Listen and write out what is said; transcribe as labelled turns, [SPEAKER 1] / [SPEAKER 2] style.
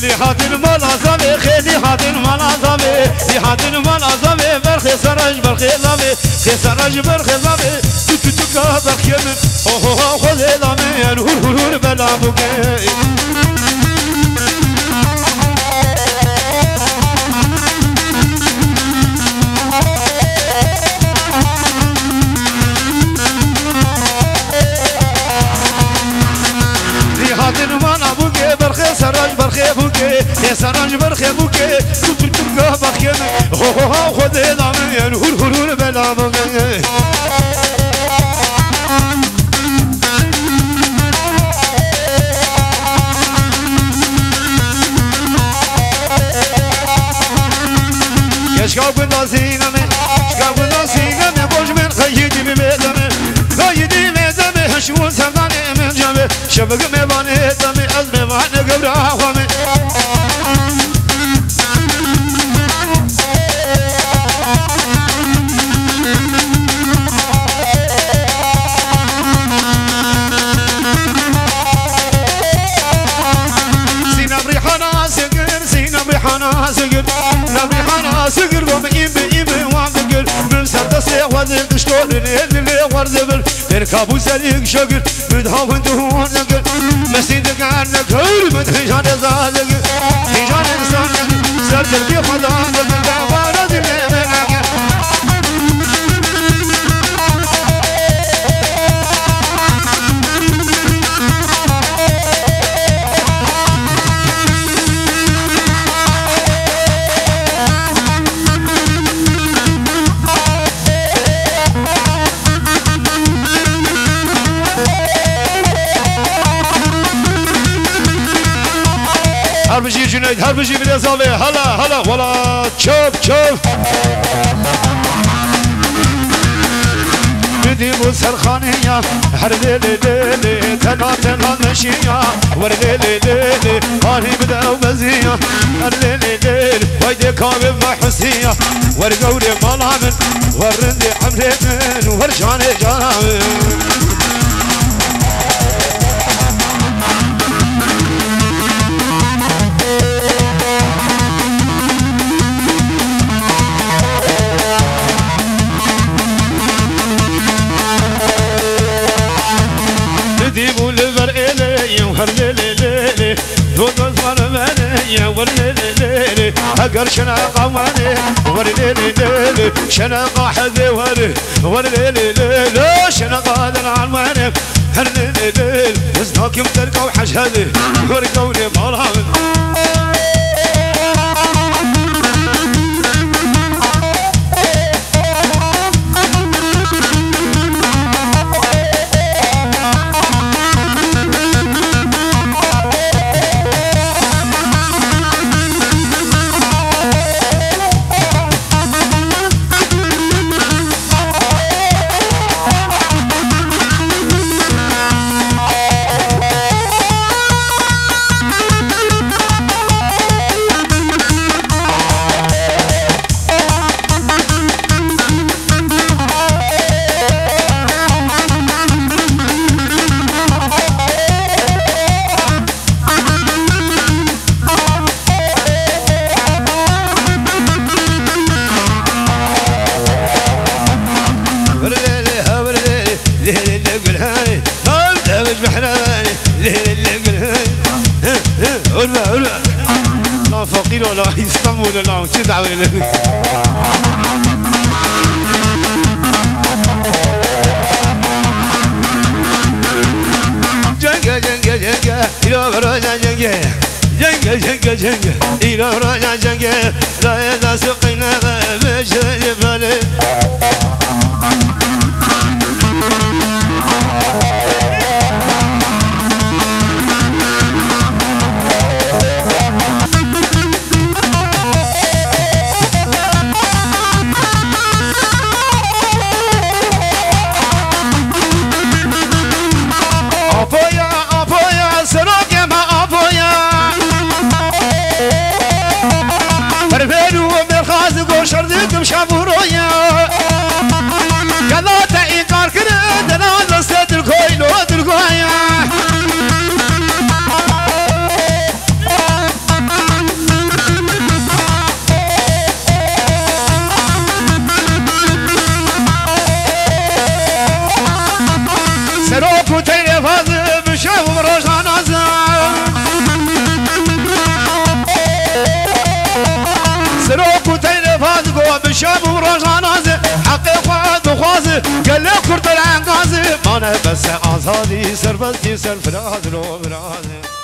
[SPEAKER 1] خیلی حادن مال آزامه خیلی حادن مال آزامه لی حادن مال آزامه برخی سرج برخی لامه خی سرج برخی لامه تو که برخی من خود لامه هور بلا بگه سراج برخی بوکه سراج برخی بوکه تو که بخیم خود ادامه هور بلا بگه شکاو نازینمه شکاو نازینمه باش من خیلی میدمه خیلی میدمه هشمون سردانه من جمه شبک میوانه دمه از میوانه گبره خوامه سینم ریحانا سگر سینم ریحانا سگر نبریحانا سگر ومئیم وعمدقر من سردسي وزن تشتول اللي وردبل تركابو سليق شقر مدهاون دهون نقر مسيدك عنك هول مدهجان زادق هجان انسان سردر بي خدان من دعوانا دلي هربجي جنيد هربجي بالإصابة هلا ولا شوف بدي بوسرخانية هرليلي تنا مشية ورليلي قالي بدأ ومزية هرليلي ويدي كامل محسية ورقولي ملامن ورندي حملي من ورجاني جرامن ديبو لبر إلي وهرليلي دود وزمر مني ورليلي أقر شناقة واني ورليلي شناقة حذي ورليلي شناقة دلعان واني هرليلي وزناك يمتلك وحش هذي ورقوني مالهامن لا فقير ولا يسلم ولا لا تدعوا لي جنگا إلى راجع جنگا إلى راجع جنگا لا يدسقنا بشر بالي روزانازه حق خود خوازه گله کرد العنقازه مانه بس آزادی سربستی سرفراز رو برازه